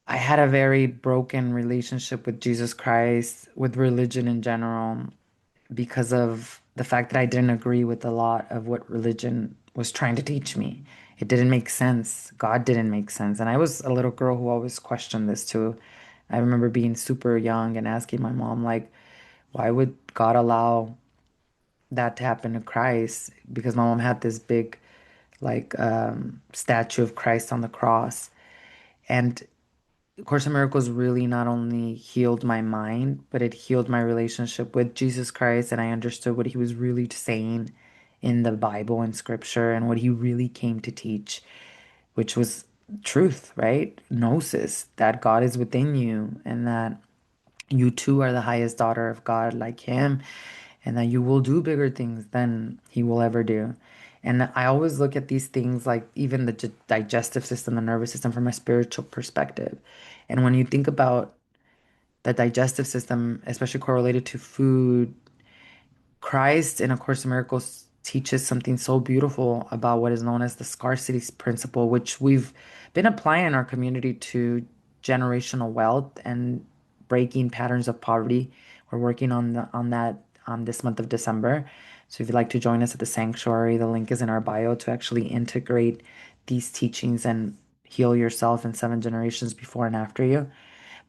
I had a very broken relationship with Jesus Christ, with religion in general, because of the fact that I didn't agree with a lot of what religion was trying to teach me. It didn't make sense. God didn't make sense. And I was a little girl who always questioned this too. I remember being super young and asking my mom, like, why would God allow that to happen to Christ? Because my mom had this big, like, statue of Christ on the cross. And Course in Miracles really not only healed my mind, but it healed my relationship with Jesus Christ. And I understood what he was really saying in the Bible and scripture and what he really came to teach, which was truth, right? Gnosis, that God is within you and that you too are the highest daughter of God, like him, and that you will do bigger things than he will ever do. And I always look at these things like even the digestive system, the nervous system from a spiritual perspective. And when you think about the digestive system, especially correlated to food, Christ in A Course in Miracles teaches something so beautiful about what is known as the scarcity principle, which we've been applying in our community to generational wealth and breaking patterns of poverty. We're working on that this month of December. So if you'd like to join us at the sanctuary, the link is in our bio to actually integrate these teachings and heal yourself in 7 generations before and after you.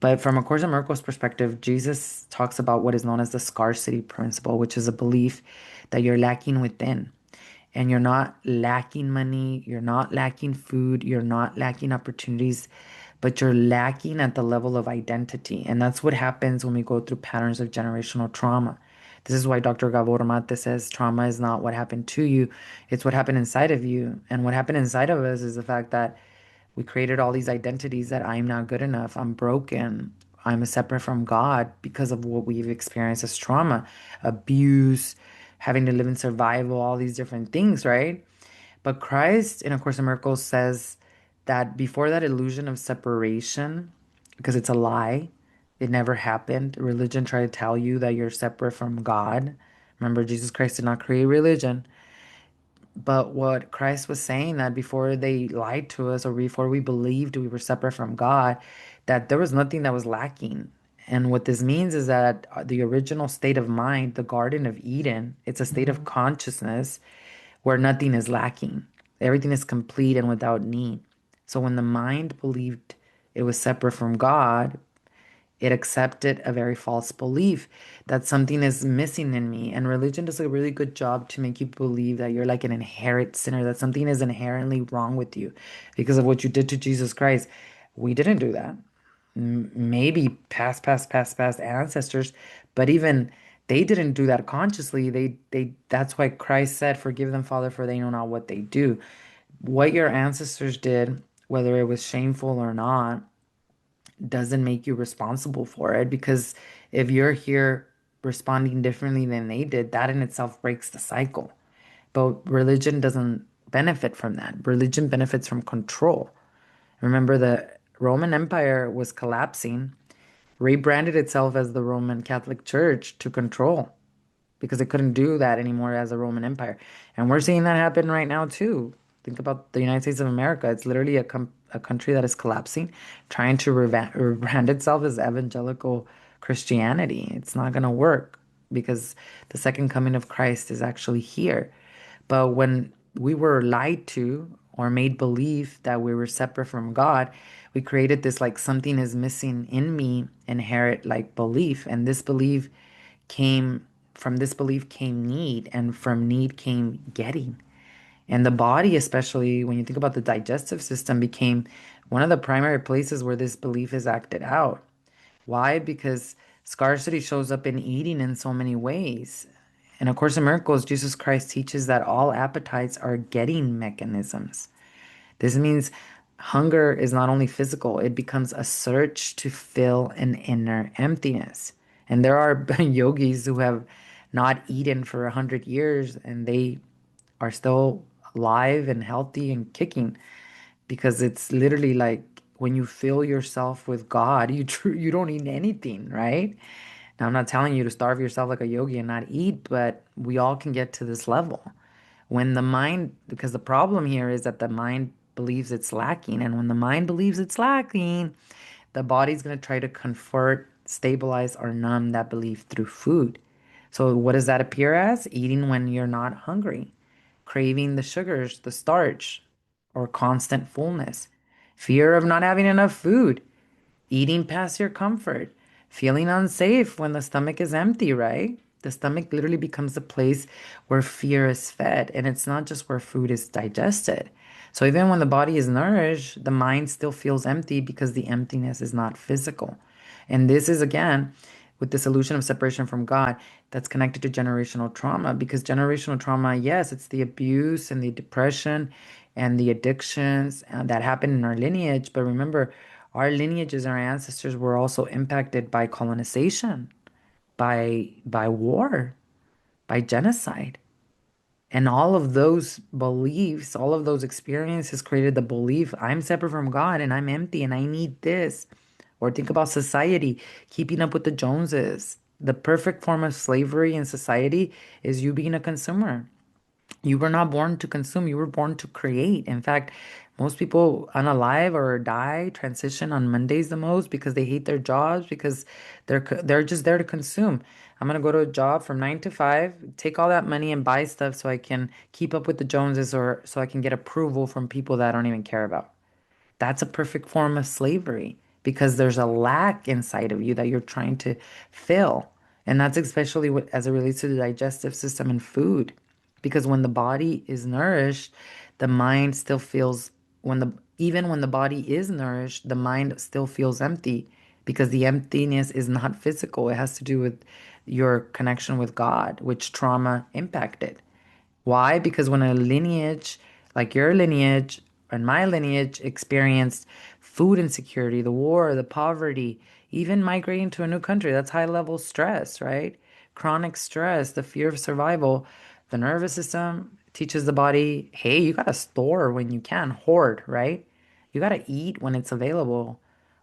But from a Course in Miracles perspective, Jesus talks about what is known as the scarcity principle, which is a belief that you're lacking within. And you're not lacking money, you're not lacking food, you're not lacking opportunities, but you're lacking at the level of identity. And that's what happens when we go through patterns of generational trauma. This is why Dr. Gabor Mate says trauma is not what happened to you, it's what happened inside of you. And what happened inside of us is the fact that we created all these identities that I'm not good enough, I'm broken, I'm separate from God because of what we've experienced as trauma, abuse, having to live in survival, all these different things, right? But Christ in A Course in Miracles says that before that illusion of separation, because it's a lie, it never happened. Religion tried to tell you that you're separate from God. Remember, Jesus Christ did not create religion. But what Christ was saying that before they lied to us or before we believed we were separate from God, that there was nothing that was lacking. And what this means is that the original state of mind, the Garden of Eden, it's a state of consciousness where nothing is lacking. Everything is complete and without need. So when the mind believed it was separate from God, it accepted a very false belief that something is missing in me. And religion does a really good job to make you believe that you're like an inherent sinner, that something is inherently wrong with you because of what you did to Jesus Christ. We didn't do that. Maybe past ancestors, but even they didn't do that consciously. That's why Christ said, "Forgive them, Father, for they know not what they do." What your ancestors did, whether it was shameful or not, doesn't make you responsible for it because if you're here responding differently than they did, that in itself breaks the cycle. But religion doesn't benefit from that. Religion benefits from control. Remember, the Roman Empire was collapsing, rebranded itself as the Roman Catholic Church to control because it couldn't do that anymore as a Roman Empire. And we're seeing that happen right now too. Think about the United States of America. It's literally a country that is collapsing, trying to rebrand itself as evangelical Christianity. It's not going to work because the second coming of Christ is actually here. But when we were lied to or made believe that we were separate from God, we created this like something is missing in me inherent like belief. And this belief came from this belief came need, and from need came getting. And the body, especially when you think about the digestive system, became one of the primary places where this belief is acted out. Why? Because scarcity shows up in eating in so many ways. In A Course in Miracles, Jesus Christ teaches that all appetites are getting mechanisms. This means hunger is not only physical, it becomes a search to fill an inner emptiness. And there are yogis who have not eaten for 100 years and they are still alive and healthy and kicking because it's literally like when you fill yourself with God, you don't need anything, right? Now, I'm not telling you to starve yourself like a yogi and not eat, but we all can get to this level. When the mind, because the problem here is that the mind believes it's lacking. And when the mind believes it's lacking, the body's going to try to convert, stabilize, or numb that belief through food. So, what does that appear as? Eating when you're not hungry. craving the sugars, the starch, or constant fullness, fear of not having enough food, eating past your comfort, feeling unsafe when the stomach is empty, right? The stomach literally becomes the place where fear is fed, and it's not just where food is digested. So even when the body is nourished, the mind still feels empty because the emptiness is not physical. And this is again with this illusion of separation from God that's connected to generational trauma because generational trauma, yes, it's the abuse and the depression and the addictions that happen in our lineage. But remember, our lineages, our ancestors were also impacted by colonization, by war, by genocide. And all of those beliefs, all of those experiences created the belief I'm separate from God and I'm empty and I need this. Or think about society, keeping up with the Joneses. The perfect form of slavery in society is you being a consumer. You were not born to consume, you were born to create. In fact, most people unalive or die, transition on Mondays the most because they hate their jobs because they're just there to consume. I'm gonna go to a job from 9 to 5, take all that money and buy stuff so I can keep up with the Joneses or so I can get approval from people that I don't even care about. That's a perfect form of slavery because there's a lack inside of you that you're trying to fill. And that's especially what, as it relates to the digestive system and food. Because when the body is nourished, the mind still feels even when the body is nourished, the mind still feels empty because the emptiness is not physical. It has to do with your connection with God, which trauma impacted. Why? Because when a lineage, like your lineage and my lineage, experienced food insecurity, the war, the poverty, even migrating to a new country, that's high level stress, right? Chronic stress, the fear of survival, the nervous system teaches the body, hey, you gotta store when you can, hoard, right? You gotta eat when it's available.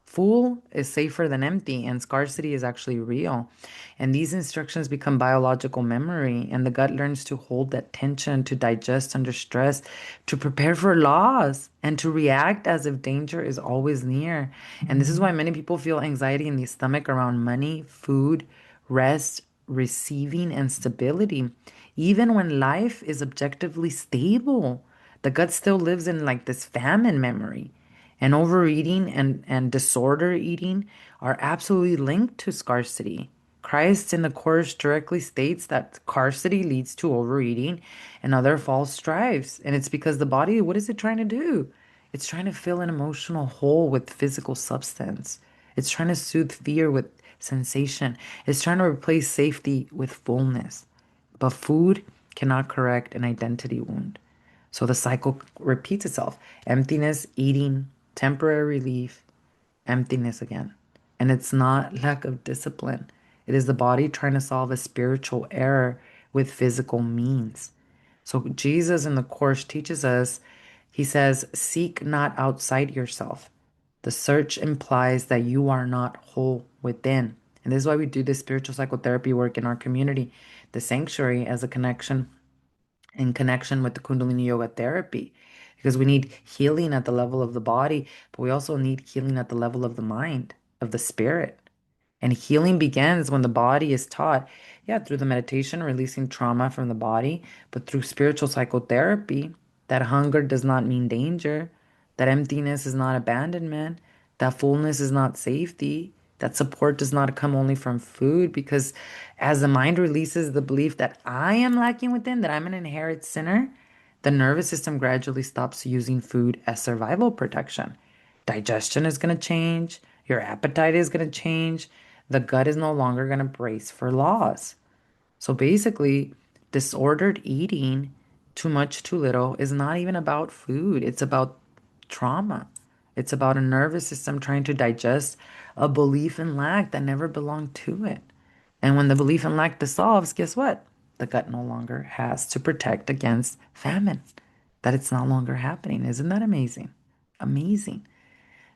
Full is safer than empty, and scarcity is actually real. And these instructions become biological memory, and the gut learns to hold that tension, to digest under stress, to prepare for loss, and to react as if danger is always near. And this is why many people feel anxiety in the stomach around money, food, rest, receiving, and stability. Even when life is objectively stable, the gut still lives in like this famine memory. And overeating and disorder eating are absolutely linked to scarcity. Christ in the Course directly states that scarcity leads to overeating and other false strives. And it's because the body, what is it trying to do? It's trying to fill an emotional hole with physical substance. It's trying to soothe fear with sensation. It's trying to replace safety with fullness. But food cannot correct an identity wound. So the cycle repeats itself. Emptiness, eating, temporary relief, emptiness again. And it's not lack of discipline. It is the body trying to solve a spiritual error with physical means. So Jesus in the Course teaches us, he says, seek not outside yourself. The search implies that you are not whole within. And this is why we do this spiritual psychotherapy work in our community, the sanctuary as a connection in connection with the Kundalini Yoga therapy. Because we need healing at the level of the body, but we also need healing at the level of the mind, of the spirit. And healing begins when the body is taught, yeah, through the meditation, releasing trauma from the body, but through spiritual psychotherapy, that hunger does not mean danger, that emptiness is not abandonment, that fullness is not safety, that support does not come only from food, because as the mind releases the belief that I am lacking within, that I'm an inherent sinner, the nervous system gradually stops using food as survival protection. Digestion is going to change, your appetite is going to change, the gut is no longer going to brace for loss. So basically, disordered eating, too much, too little, is not even about food. It's about trauma. It's about a nervous system trying to digest a belief in lack that never belonged to it. And when the belief in lack dissolves, guess what? The gut no longer has to protect against famine, that it's no longer happening. Isn't that amazing? Amazing.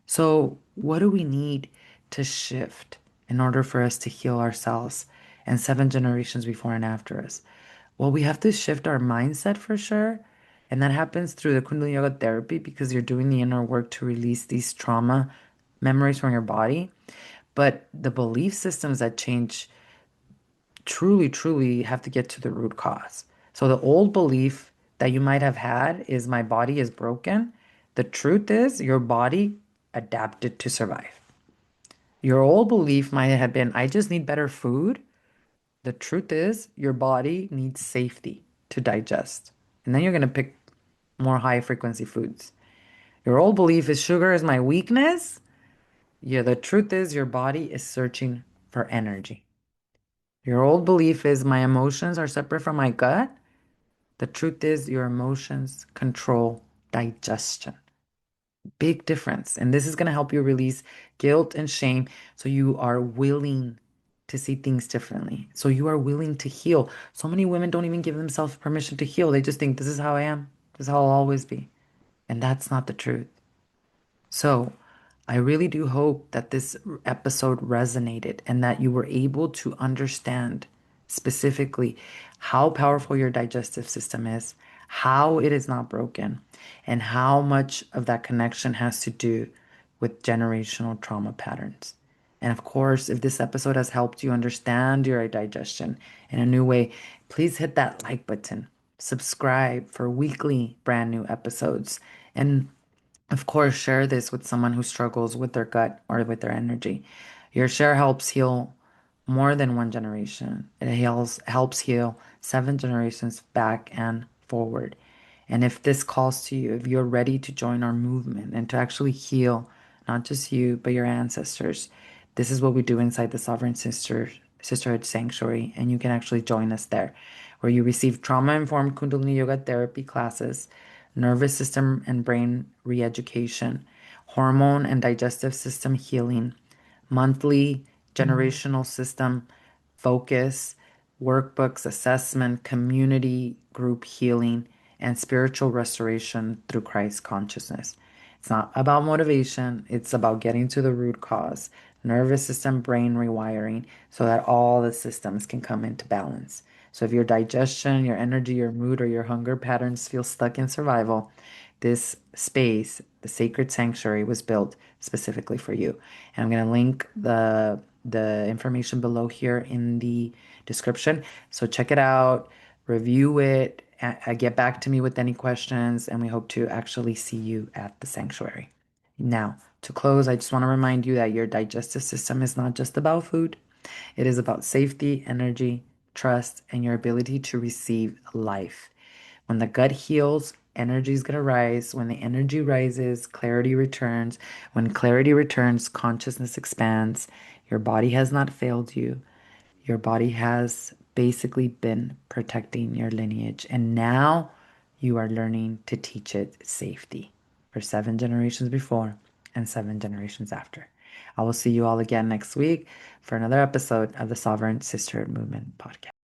So, what do we need to shift in order for us to heal ourselves and 7 generations before and after us? Well, we have to shift our mindset for sure. And that happens through the Kundalini Yoga therapy because you're doing the inner work to release these trauma memories from your body. But the belief systems that change truly, truly have to get to the root cause. So the old belief that you might have had is my body is broken. The truth is your body adapted to survive. Your old belief might have been, I just need better food. The truth is your body needs safety to digest. And then you're going to pick more high frequency foods. Your old belief is sugar is my weakness. Yeah, the truth is your body is searching for energy. Your old belief is my emotions are separate from my gut. The truth is your emotions control digestion. Big difference. And this is going to help you release guilt and shame so you are willing to see things differently. So you are willing to heal. So many women don't even give themselves permission to heal. They just think this is how I am. This is how I'll always be. And that's not the truth. So, I really do hope that this episode resonated and that you were able to understand specifically how powerful your digestive system is, how it is not broken, and how much of that connection has to do with generational trauma patterns. And of course, if this episode has helped you understand your digestion in a new way, please hit that like button. Subscribe for weekly brand new episodes. And of course, share this with someone who struggles with their gut or with their energy. Your share helps heal more than one generation. It helps heal 7 generations back and forward. And if this calls to you, if you're ready to join our movement and to actually heal not just you, but your ancestors, this is what we do inside the Sisterhood Sanctuary. And you can actually join us there, where you receive trauma-informed Kundalini Yoga therapy classes, nervous system and brain re-education, hormone and digestive system healing, monthly generational system focus, workbooks, assessment, community group healing, and spiritual restoration through Christ consciousness. It's not about motivation, it's about getting to the root cause, nervous system, brain rewiring, so that all the systems can come into balance. So if your digestion, your energy, your mood, or your hunger patterns feel stuck in survival, this space, the sacred sanctuary, was built specifically for you. And I'm going to link the information below here in the description. So check it out, review it, get back to me with any questions, and we hope to actually see you at the sanctuary. Now, to close, I just want to remind you that your digestive system is not just about food. It is about safety, energy, trust, and your ability to receive life. When the gut heals, energy is going to rise. When the energy rises, clarity returns. When clarity returns, consciousness expands. Your body has not failed you. Your body has basically been protecting your lineage. And now you are learning to teach it safety for 7 generations before and 7 generations after. I will see you all again next week for another episode of the Sovereign Sisterhood Movement podcast.